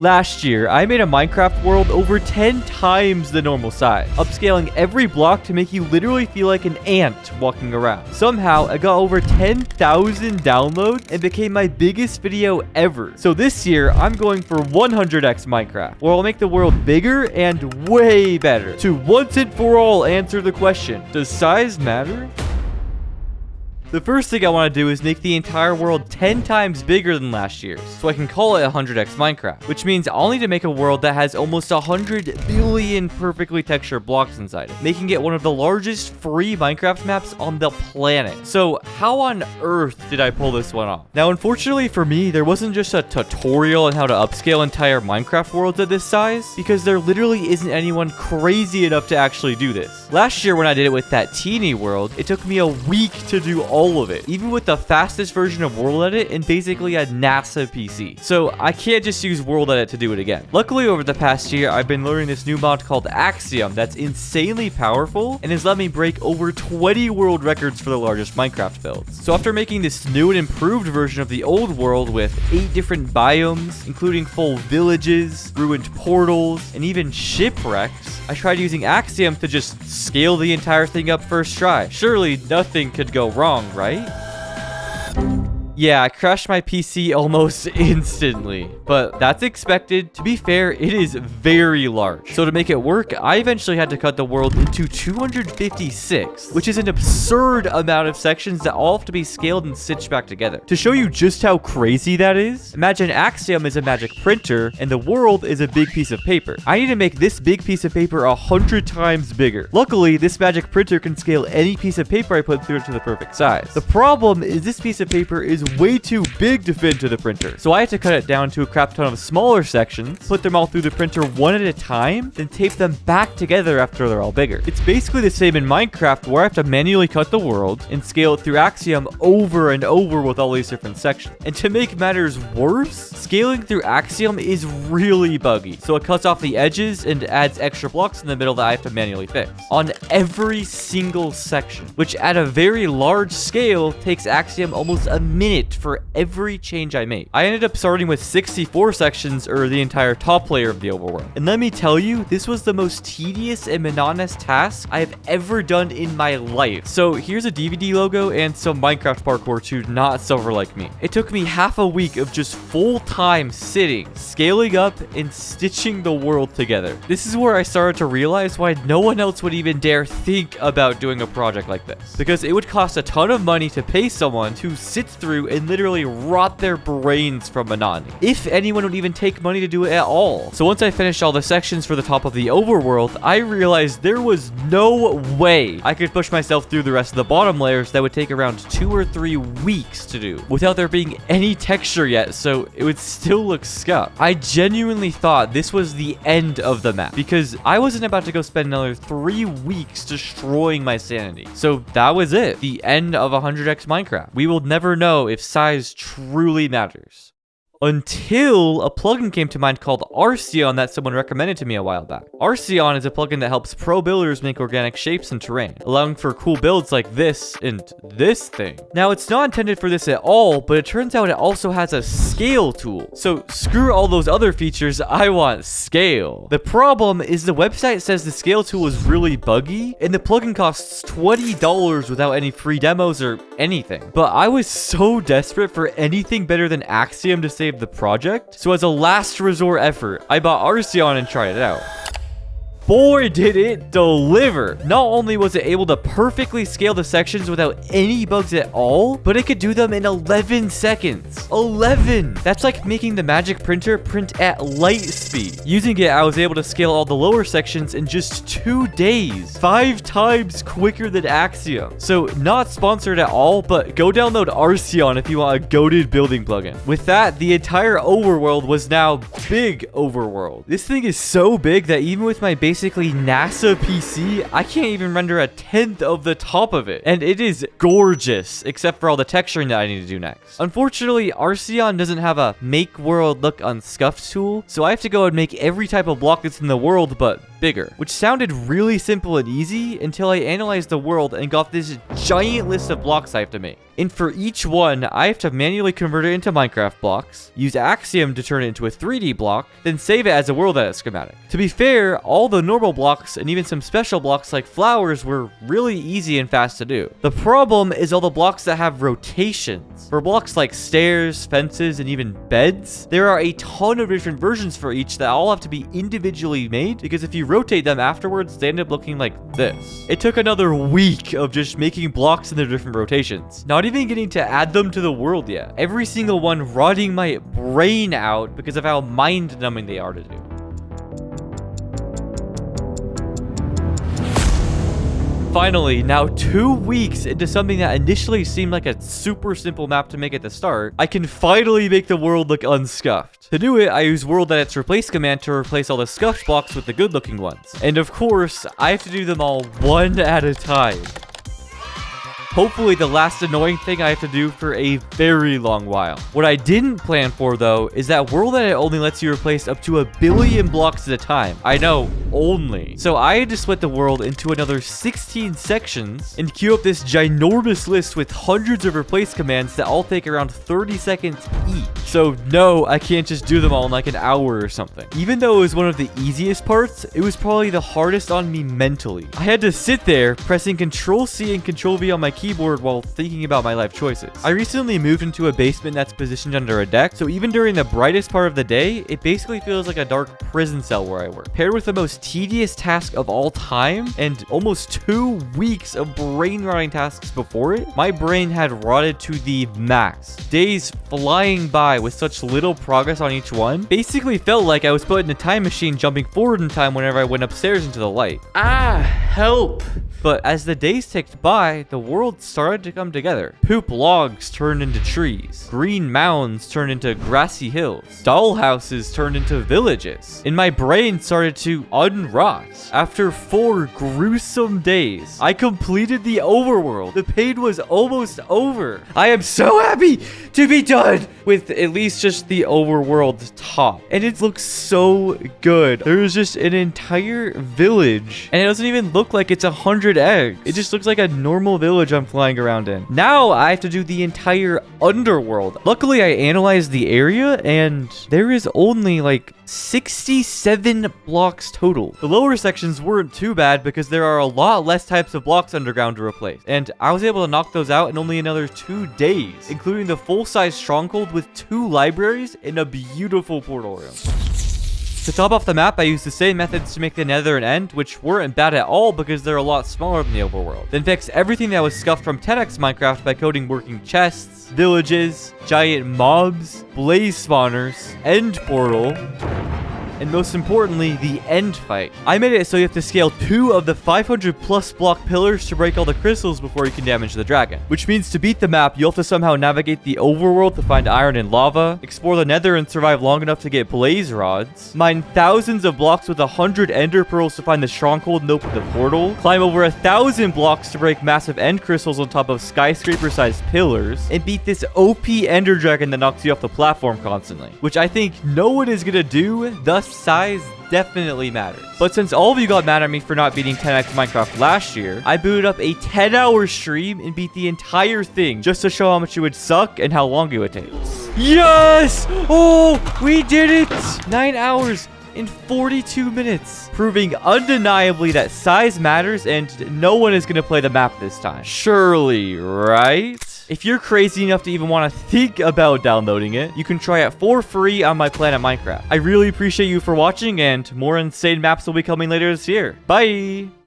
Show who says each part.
Speaker 1: Last year, I made a Minecraft world over 10 times the normal size, upscaling every block to make you literally feel like an ant walking around. Somehow, I got over 10,000 downloads and became my biggest video ever. So this year, I'm going for 100x Minecraft, where I'll make the world bigger and way better. To once and for all answer the question, does size matter? The first thing I want to do is make the entire world 10 times bigger than last year's, so I can call it 100x Minecraft, which means I'll need to make a world that has almost 100 billion perfectly textured blocks inside it, making it one of the largest free Minecraft maps on the planet. So how on earth did I pull this one off? Now, unfortunately for me, there wasn't just a tutorial on how to upscale entire Minecraft worlds at this size, because there literally isn't anyone crazy enough to actually do this. Last year when I did it with that teeny world, it took me a week to do all of it, even with the fastest version of World Edit and basically a NASA PC. So I can't just use World Edit to do it again. Luckily, over the past year, I've been learning this new mod called Axiom that's insanely powerful and has let me break over 20 world records for the largest Minecraft builds. So after making this new and improved version of the old world with 8 different biomes, including full villages, ruined portals, and even shipwrecks, I tried using Axiom to just scale the entire thing up first try. Surely nothing could go wrong, right? Yeah, I crashed my PC almost instantly, but that's expected. To be fair, it is very large. So to make it work, I eventually had to cut the world into 256, which is an absurd amount of sections that all have to be scaled and stitched back together. To show you just how crazy that is, imagine Axiom is a magic printer and the world is a big piece of paper. I need to make this big piece of paper 100 times bigger. Luckily, this magic printer can scale any piece of paper I put through it to the perfect size. The problem is this piece of paper is way too big to fit into the printer, so I had to cut it down to a crap ton of smaller sections, put them all through the printer one at a time, then tape them back together after they're all bigger. It's basically the same in Minecraft, where I have to manually cut the world and scale it through Axiom over and over with all these different sections. And to make matters worse, scaling through Axiom is really buggy, so it cuts off the edges and adds extra blocks in the middle that I have to manually fix on every single section, which at a very large scale takes Axiom almost a minute for every change I made. I ended up starting with 64 sections, or the entire top layer of the overworld. And let me tell you, this was the most tedious and monotonous task I have ever done in my life. So here's a DVD logo and some Minecraft parkour to not suffer like me. It took me half a week of just full-time sitting, scaling up, and stitching the world together. This is where I started to realize why no one else would even dare think about doing a project like this. Because it would cost a ton of money to pay someone to sit through and literally rot their brains from monotony, if anyone would even take money to do it at all. So once I finished all the sections for the top of the overworld, I realized there was no way I could push myself through the rest of the bottom layers that would take around 2 or 3 weeks to do without there being any texture yet, so it would still look scuffed. I genuinely thought this was the end of the map, because I wasn't about to go spend another 3 weeks destroying my sanity. So that was it, the end of 100x Minecraft. We will never know if size truly matters. Until a plugin came to mind called Axiom that someone recommended to me a while back. Axiom is a plugin that helps pro builders make organic shapes and terrain, allowing for cool builds like this and this thing. Now, it's not intended for this at all, but it turns out it also has a scale tool. So screw all those other features, I want scale. The problem is the website says the scale tool is really buggy, and the plugin costs $20 without any free demos or anything. But I was so desperate for anything better than Axiom to save the project, so as a last resort effort, I bought Rion and tried it out. Boy, did it deliver! Not only was it able to perfectly scale the sections without any bugs at all, but it could do them in 11 seconds. 11! That's like making the magic printer print at light speed. Using it, I was able to scale all the lower sections in just 2 days. 5 times quicker than Axiom. So, not sponsored at all, but go download Rion if you want a goated building plugin. With that, the entire overworld was now big overworld. This thing is so big that even with my basic NASA PC, I can't even render 1/10 of the top of it. And it is gorgeous, except for all the texturing that I need to do next. Unfortunately, Rion doesn't have a make world look unscuffed tool, so I have to go and make every type of block that's in the world, but bigger, which sounded really simple and easy until I analyzed the world and got this giant list of blocks I have to make. And for each one, I have to manually convert it into Minecraft blocks, use Axiom to turn it into a 3D block, then save it as a world edit schematic. To be fair, all the normal blocks and even some special blocks like flowers were really easy and fast to do. The problem is all the blocks that have rotations. For blocks like stairs, fences, and even beds, there are a ton of different versions for each that all have to be individually made, because if you rotate them afterwards, they end up looking like this. It took another week of just making blocks in their different rotations, not even getting to add them to the world yet. Every single one rotting my brain out because of how mind-numbing they are to do. Finally, now 2 weeks into something that initially seemed like a super simple map to make at the start, I can finally make the world look unscuffed. To do it, I use world edit's replace command to replace all the scuffed blocks with the good looking ones. And of course, I have to do them all one at a time. Hopefully the last annoying thing I have to do for a very long while. What I didn't plan for though is that world edit only lets you replace up to 1 billion blocks at a time. I know, only. So I had to split the world into another 16 sections and queue up this ginormous list with hundreds of replace commands that all take around 30 seconds each. So no, I can't just do them all in like an hour or something. Even though it was one of the easiest parts, it was probably the hardest on me mentally. I had to sit there pressing Ctrl-C and Ctrl-V on my keyboard while thinking about my life choices. I recently moved into a basement that's positioned under a deck, so even during the brightest part of the day, it basically feels like a dark prison cell where I work. Paired with the most tedious task of all time and almost 2 weeks of brain rotting tasks before it, my brain had rotted to the max. Days flying by with such little progress on each one basically felt like I was put in a time machine jumping forward in time whenever I went upstairs into the light. Help! But as the days ticked by, the world started to come together. Poop logs turned into trees. Green mounds turned into grassy hills. Doll houses turned into villages. And my brain started to unrot. After 4 gruesome days, I completed the overworld. The pain was almost over. I am so happy to be done with at least just the overworld top. And it looks so good. There's just an entire village. And it doesn't even look like it's 100 eggs. It just looks like a normal village I'm flying around in. Now I have to do the entire underworld. Luckily, I analyzed the area and there is only like 67 blocks total. The lower sections weren't too bad because there are a lot less types of blocks underground to replace. And I was able to knock those out in only another 2 days, including the full-size stronghold with 2 libraries and a beautiful portal room. To top off the map, I used the same methods to make the Nether and End, which weren't bad at all because they're a lot smaller than the overworld. Then fix everything that was scuffed from 10x Minecraft by coding working chests, villages, giant mobs, blaze spawners, end portal, and most importantly, the end fight. I made it so you have to scale 2 of the 500 plus block pillars to break all the crystals before you can damage the dragon. Which means to beat the map, you'll have to somehow navigate the overworld to find iron and lava, explore the nether and survive long enough to get blaze rods, mine thousands of blocks with 100 ender pearls to find the stronghold and open the portal, climb over 1,000 blocks to break massive end crystals on top of skyscraper-sized pillars, and beat this OP ender dragon that knocks you off the platform constantly. Which I think no one is gonna do, thus size definitely matters. But since all of you got mad at me for not beating 10x Minecraft last year, I booted up a 10-hour stream and beat the entire thing just to show how much it would suck and how long it would take. Yes! Oh, we did it! 9 hours in 42 minutes, proving undeniably that size matters and no one is going to play the map this time. Surely, right? If you're crazy enough to even want to think about downloading it, you can try it for free on my Planet Minecraft. I really appreciate you for watching, and more insane maps will be coming later this year. Bye!